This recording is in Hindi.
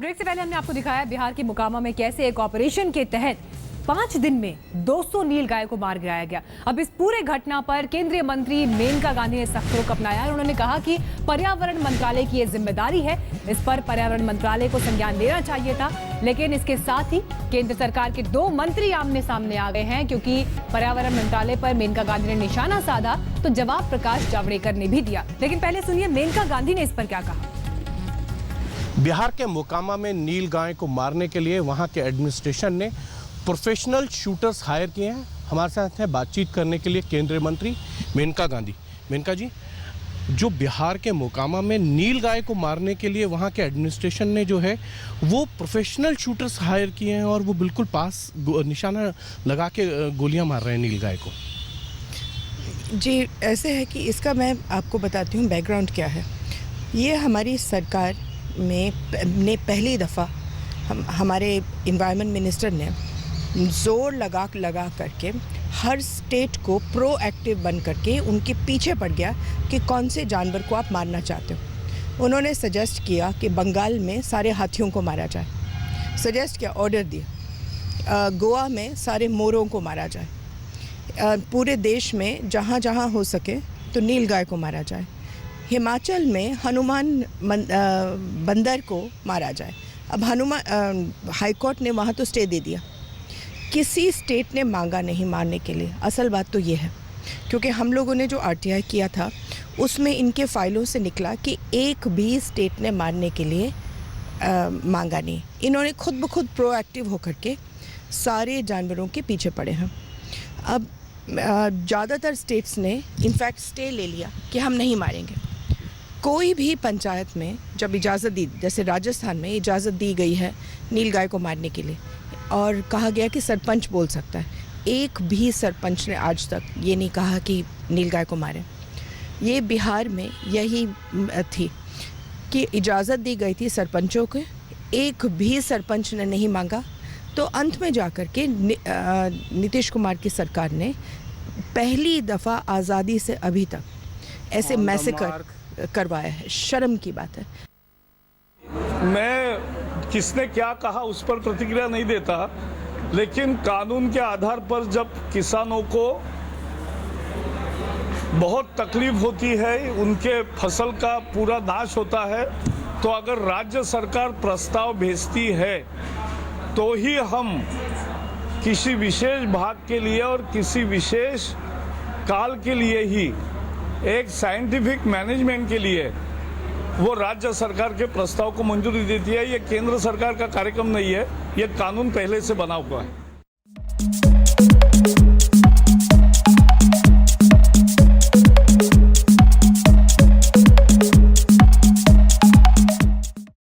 ब्रेक से पहले हमने आपको दिखाया बिहार के मोकामा में कैसे एक ऑपरेशन के तहत 5 दिन में 200 नीलगाय को मार गिराया गया। अब इस पूरे घटना पर केंद्रीय मंत्री मेनका गांधी ने सख्त रुख अपनाया है। उन्होंने कहा कि पर्यावरण मंत्रालय की ये जिम्मेदारी है, इस पर पर्यावरण मंत्रालय को संज्ञान लेना चाहिए था। लेकिन इसके साथ ही केंद्र सरकार के 2 मंत्री आमने सामने आ गए हैं, क्योंकि पर्यावरण मंत्रालय पर मेनका गांधी ने निशाना साधा तो जवाब प्रकाश जावड़ेकर ने भी दिया। लेकिन पहले सुनिए मेनका गांधी ने इस पर क्या कहा। बिहार के मोकामा में नीलगाय को मारने के लिए वहां के एडमिनिस्ट्रेशन ने प्रोफेशनल शूटर्स हायर किए हैं। हमारे साथ हैं बातचीत करने के लिए केंद्रीय मंत्री मेनका गांधी। मेनका जी, जो बिहार के मोकामा में नीलगाय को मारने के लिए वहां के एडमिनिस्ट्रेशन ने जो है वो प्रोफेशनल शूटर्स हायर किए हैं और वो बिल्कुल पास निशाना लगा के गोलियां मार रहे हैं नीलगाय को। जी, ऐसे है कि इसका मैं आपको बताती हूँ बैकग्राउंड क्या है। ये हमारी सरकार में पहली दफ़ा हमारे इन्वायरमेंट मिनिस्टर ने ज़ोर लगा करके हर स्टेट को प्रोएक्टिव बन करके उनके पीछे पड़ गया कि कौन से जानवर को आप मारना चाहते हो। उन्होंने सजेस्ट किया कि बंगाल में सारे हाथियों को मारा जाए, सजेस्ट किया, ऑर्डर दिया। गोवा में सारे मोरों को मारा जाए, पूरे देश में जहाँ जहाँ हो सके तो नीलगाय को मारा जाए। हिमाचल में हनुमान बंदर को मारा जाए। अब हाई कोर्ट ने वहाँ तो स्टे दे दिया, किसी स्टेट ने मांगा नहीं मारने के लिए। असल बात तो ये है क्योंकि हम लोगों ने जो आरटीआई किया था उसमें इनके फाइलों से निकला कि एक भी स्टेट ने मारने के लिए मांगा नहीं। इन्होंने खुद ब खुद प्रोएक्टिव होकर के सारे जानवरों के पीछे पड़े हैं। अब ज़्यादातर स्टेट्स ने इनफैक्ट स्टे ले लिया कि हम नहीं मारेंगे। कोई भी पंचायत में जब इजाज़त दी, जैसे राजस्थान में इजाज़त दी गई है नीलगाय को मारने के लिए और कहा गया कि सरपंच बोल सकता है, एक भी सरपंच ने आज तक ये नहीं कहा कि नीलगाय को मारें। ये बिहार में यही थी कि इजाज़त दी गई थी सरपंचों को, एक भी सरपंच ने नहीं मांगा। तो अंत में जाकर के नीतीश कुमार की सरकार ने पहली दफ़ा आज़ादी से अभी तक ऐसे मैसेकर करवाया है। शर्म की बात है। मैं किसने क्या कहा उस पर प्रतिक्रिया नहीं देता, लेकिन कानून के आधार पर जब किसानों को बहुत तकलीफ होती है, उनके फसल का पूरा नाश होता है, तो अगर राज्य सरकार प्रस्ताव भेजती है तो ही हम किसी विशेष भाग के लिए और किसी विशेष काल के लिए ही एक साइंटिफिक मैनेजमेंट के लिए वो राज्य सरकार के प्रस्ताव को मंजूरी देती है। ये केंद्र सरकार का कार्यक्रम नहीं है, ये कानून पहले से बना हुआ है।